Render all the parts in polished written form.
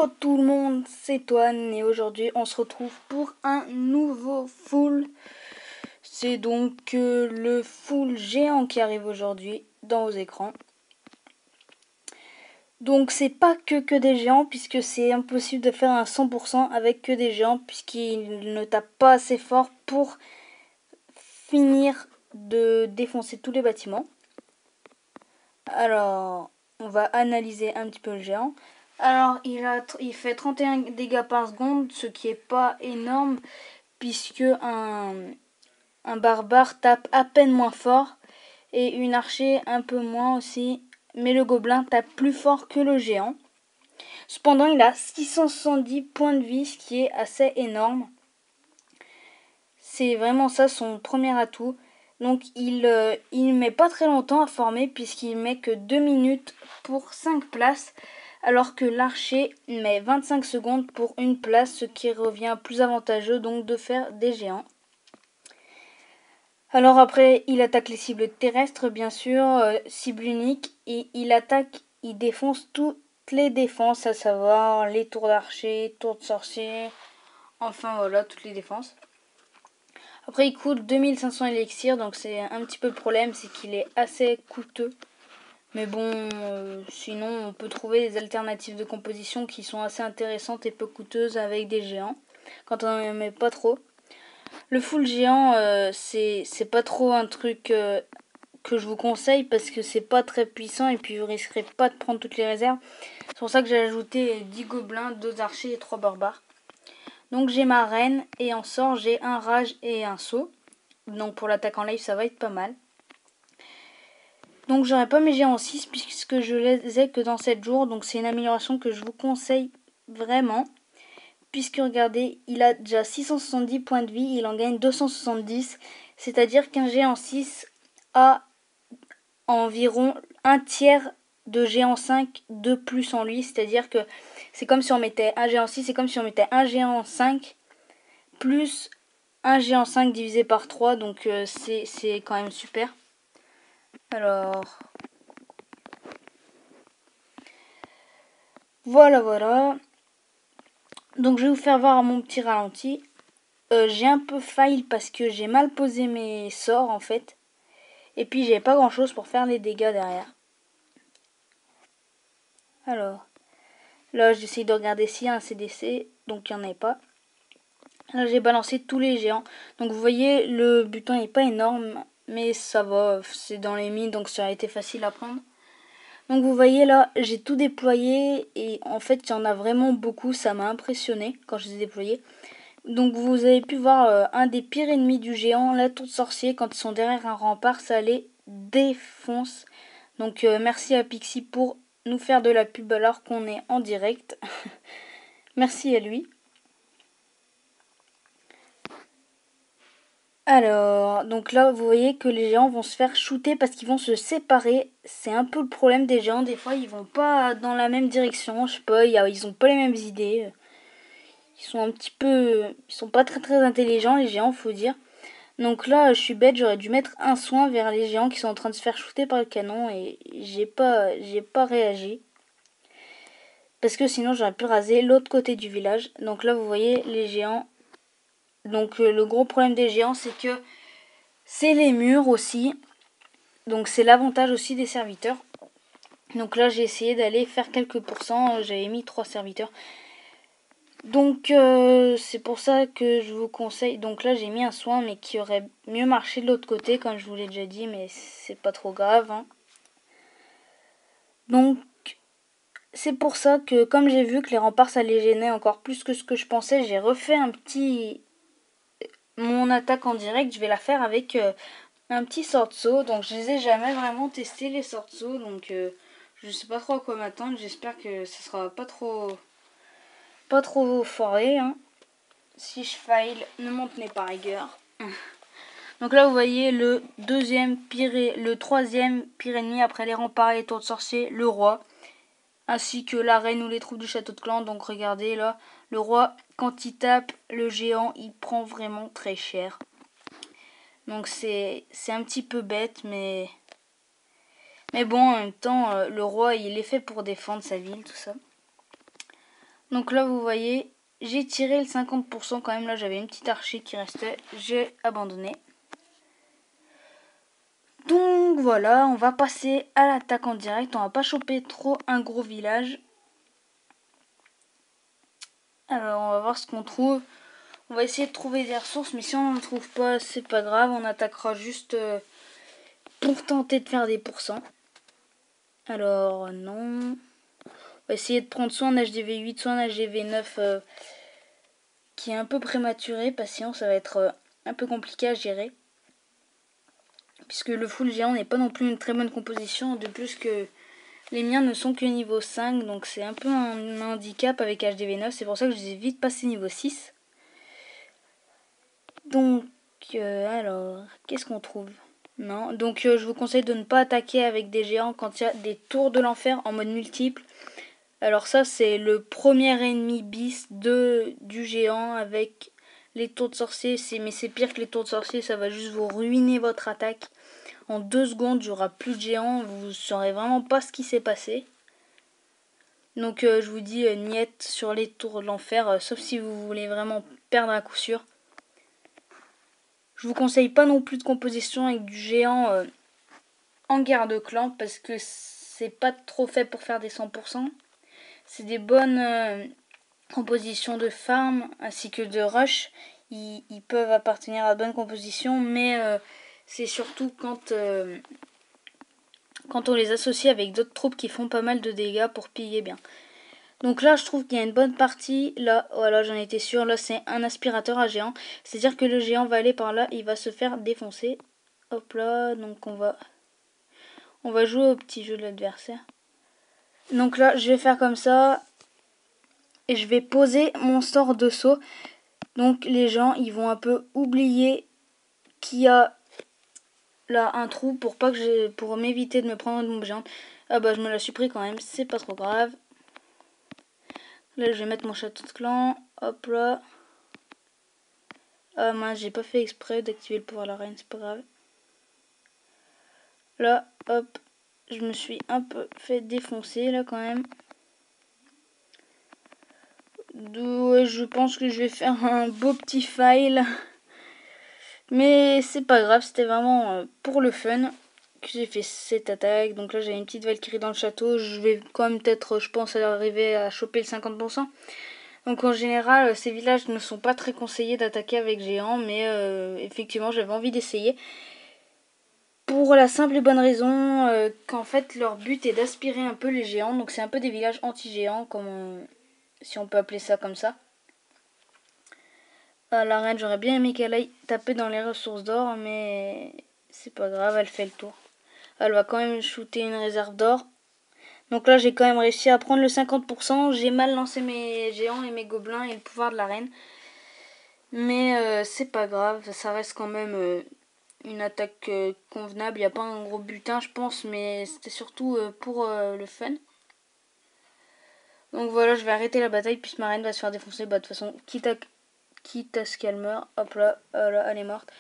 Hello tout le monde, c'est Toine et aujourd'hui on se retrouve pour un nouveau full. C'est donc le full géant qui arrive aujourd'hui dans vos écrans. Donc c'est pas que des géants puisque c'est impossible de faire un 100% avec que des géants puisqu'ils ne tapent pas assez fort pour finir de défoncer tous les bâtiments. Alors on va analyser un petit peu le géant. Alors il fait 31 dégâts par seconde, ce qui est pas énorme puisque un barbare tape à peine moins fort et une archer un peu moins aussi, mais le gobelin tape plus fort que le géant. Cependant il a 670 points de vie, ce qui est assez énorme. C'est vraiment ça son premier atout. Donc il met pas très longtemps à former puisqu'il met que 2 minutes pour 5 places, alors que l'archer met 25 secondes pour une place, ce qui revient plus avantageux donc de faire des géants. Alors après il attaque les cibles terrestres bien sûr, cible unique, et il défonce toutes les défenses, à savoir les tours d'archer, tours de sorcier, enfin voilà toutes les défenses. Après il coûte 2500 élixirs, donc c'est un petit peu le problème, c'est qu'il est assez coûteux. Mais bon, sinon on peut trouver des alternatives de composition qui sont assez intéressantes et peu coûteuses avec des géants, quand on n'en met pas trop. Le full géant, c'est pas trop un truc que je vous conseille parce que c'est pas très puissant et puis vous risquerez pas de prendre toutes les réserves. C'est pour ça que j'ai ajouté 10 gobelins, 2 archers et 3 barbares. Donc j'ai ma reine et en sort j'ai un rage et un saut. Donc pour l'attaque en live ça va être pas mal. Donc j'aurai pas mes géants en 6 puisque je les ai que dans 7 jours. Donc c'est une amélioration que je vous conseille vraiment. Puisque regardez, il a déjà 670 points de vie, il en gagne 270. C'est-à-dire qu'un géant 6 a environ un tiers de géant 5 de plus en lui. C'est-à-dire que c'est comme si on mettait un géant 6, c'est comme si on mettait un géant 5 plus un géant 5 divisé par 3. Donc c'est quand même super. Alors voilà. Donc je vais vous faire voir mon petit ralenti. J'ai un peu fail parce que j'ai mal posé mes sorts en fait. Et puis j'ai pas grand chose pour faire les dégâts derrière. Alors, là j'essaye de regarder s'il y a un CDC, donc il n'y en avait pas. Là j'ai balancé tous les géants. Donc vous voyez, le butin n'est pas énorme, mais ça va, c'est dans les mines, donc ça a été facile à prendre. Donc vous voyez là, j'ai tout déployé et en fait il y en a vraiment beaucoup, ça m'a impressionné quand je les ai déployés. Donc vous avez pu voir un des pires ennemis du géant, la tour de sorcier, quand ils sont derrière un rempart, ça les défonce. Donc merci à Pixie pour nous faire de la pub alors qu'on est en direct. Merci à lui. Alors, donc là vous voyez que les géants vont se faire shooter parce qu'ils vont se séparer. C'est un peu le problème des géants, des fois ils vont pas dans la même direction, je sais pas, ils ont pas les mêmes idées. Ils sont un petit peu... Ils sont pas très intelligents les géants, faut dire. Donc là, je suis bête, j'aurais dû mettre un soin vers les géants qui sont en train de se faire shooter par le canon et j'ai pas réagi. Parce que sinon j'aurais pu raser l'autre côté du village. Donc là vous voyez les géants. Donc le gros problème des géants c'est que c'est les murs aussi. Donc c'est l'avantage aussi des serviteurs. Donc là j'ai essayé d'aller faire quelques pourcents. J'avais mis 3 serviteurs. Donc c'est pour ça que je vous conseille. Donc là j'ai mis un soin mais qui aurait mieux marché de l'autre côté comme je vous l'ai déjà dit. Mais c'est pas trop grave hein. Donc c'est pour ça que comme j'ai vu que les remparts ça les gênait encore plus que ce que je pensais, j'ai refait mon attaque en direct. Je vais la faire avec un petit sort de saut. Donc je les ai jamais vraiment testé les sorts de saut. Donc je sais pas trop à quoi m'attendre. J'espère que ça sera pas trop foiré hein. Si je fail, ne m'en tenez pas rigueur. Donc là vous voyez le troisième pire ennemi après les remparts et les tours de sorcier, le roi, ainsi que la reine ou les troupes du château de clan. Donc regardez là, le roi quand il tape le géant il prend vraiment très cher. Donc c'est un petit peu bête mais bon en même temps le roi il est fait pour défendre sa ville tout ça. Donc là vous voyez, j'ai tiré le 50% quand même. Là j'avais une petite archie qui restait, j'ai abandonné. Donc voilà, on va passer à l'attaque en direct. On va pas choper trop un gros village. Alors on va voir ce qu'on trouve. On va essayer de trouver des ressources, mais si on n'en trouve pas, c'est pas grave. On attaquera juste pour tenter de faire des pourcents. Alors non. On va essayer de prendre soit un HDV 8, soit un HDV 9 qui est un peu prématuré. Patient, ça va être un peu compliqué à gérer. Puisque le full géant n'est pas non plus une très bonne composition. De plus que les miens ne sont que niveau 5. Donc c'est un peu un handicap avec HDV 9. C'est pour ça que je les ai vite passés niveau 6. Donc alors, qu'est-ce qu'on trouve? Non, donc je vous conseille de ne pas attaquer avec des géants quand il y a des tours de l'enfer en mode multiple. Alors ça c'est le premier ennemi bis du géant avec les tours de sorcier. Mais c'est pire que les tours de sorcier, ça va juste vous ruiner votre attaque. En 2 secondes, il n'y aura plus de géants, vous ne saurez vraiment pas ce qui s'est passé. Donc je vous dis niette sur les tours de l'enfer, sauf si vous voulez vraiment perdre à coup sûr. Je vous conseille pas non plus de composition avec du géant en guerre de clan parce que c'est pas trop fait pour faire des 100%. C'est des bonnes compositions de farm ainsi que de rush. Ils peuvent appartenir à de bonnes compositions, mais c'est surtout quand on les associe avec d'autres troupes qui font pas mal de dégâts pour piller bien. Donc là, je trouve qu'il y a une bonne partie. Là, voilà, j'en étais sûre. Là, c'est un aspirateur à géant. C'est-à-dire que le géant va aller par là, il va se faire défoncer. Hop là, donc on va jouer au petit jeu de l'adversaire. Donc là, je vais faire comme ça. Et je vais poser mon sort de saut. Donc les gens, ils vont un peu oublier qu'il y a là un trou pour m'éviter de me prendre une bombe géante. Ah bah je me la suis pris quand même, c'est pas trop grave. Là, je vais mettre mon château de clan. Hop là. Ah mince, j'ai pas fait exprès d'activer le pouvoir de la reine, c'est pas grave. Là, hop, je me suis un peu fait défoncer là quand même. Ouais, je pense que je vais faire un beau petit file. Mais c'est pas grave, c'était vraiment pour le fun que j'ai fait cette attaque. Donc là, j'ai une petite Valkyrie dans le château. Je vais quand même peut-être, je pense, arriver à choper le 50%. Donc en général, ces villages ne sont pas très conseillés d'attaquer avec géants. Mais effectivement, j'avais envie d'essayer. Pour la simple et bonne raison qu'en fait leur but est d'aspirer un peu les géants. Donc c'est un peu des villages anti-géants, si on peut appeler ça comme ça. La reine, j'aurais bien aimé qu'elle aille taper dans les ressources d'or, mais c'est pas grave, elle fait le tour. Elle va quand même shooter une réserve d'or. Donc là j'ai quand même réussi à prendre le 50%. J'ai mal lancé mes géants et mes gobelins et le pouvoir de la reine. Mais c'est pas grave, ça reste quand même une attaque convenable. Il n'y a pas un gros butin je pense, mais c'était surtout pour le fun. Donc voilà, je vais arrêter la bataille puisque ma reine va se faire défoncer. Bah de toute façon, quitte à ce qu'elle meure. Hop là, elle est morte.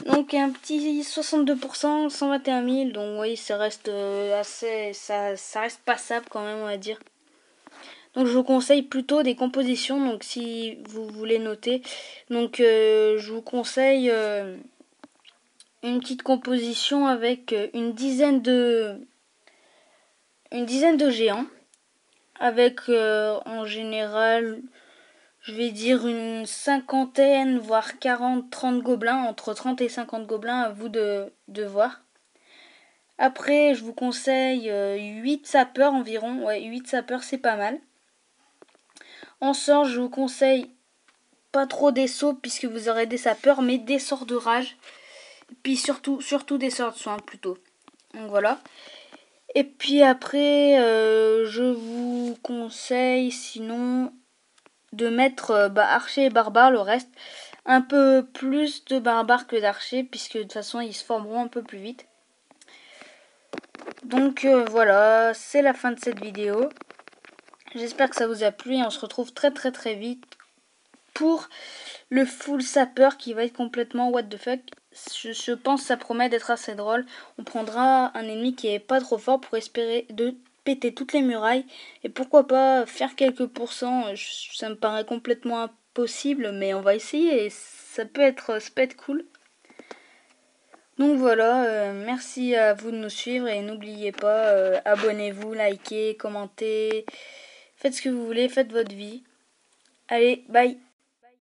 Donc un petit 62%, 121 000. Donc oui, ça reste assez, ça reste passable quand même, on va dire. Donc je vous conseille plutôt des compositions. Donc si vous voulez noter, donc je vous conseille une petite composition avec une dizaine de géants, avec en général, je vais dire une cinquantaine, voire 40-30 gobelins, entre 30 et 50 gobelins, à vous de voir. Après, je vous conseille 8 sapeurs environ. Ouais, 8 sapeurs, c'est pas mal. En sort, je vous conseille pas trop des sauts, puisque vous aurez des sapeurs, mais des sorts de rage. Et puis surtout des sorts de soin, plutôt. Donc voilà. Et puis après, je vous conseille sinon de mettre archer et barbare, le reste. Un peu plus de barbares que d'archers, puisque de toute façon ils se formeront un peu plus vite. Donc voilà, c'est la fin de cette vidéo. J'espère que ça vous a plu et on se retrouve très très très vite pour le full sapeur qui va être complètement what the fuck. Je pense que ça promet d'être assez drôle. On prendra un ennemi qui est pas trop fort pour espérer de péter toutes les murailles. Et pourquoi pas faire quelques pourcents. Ça me paraît complètement impossible, mais on va essayer. Et ça peut être cool. Donc voilà, merci à vous de nous suivre et n'oubliez pas, abonnez-vous, likez, commentez, faites ce que vous voulez, faites votre vie. Allez, bye!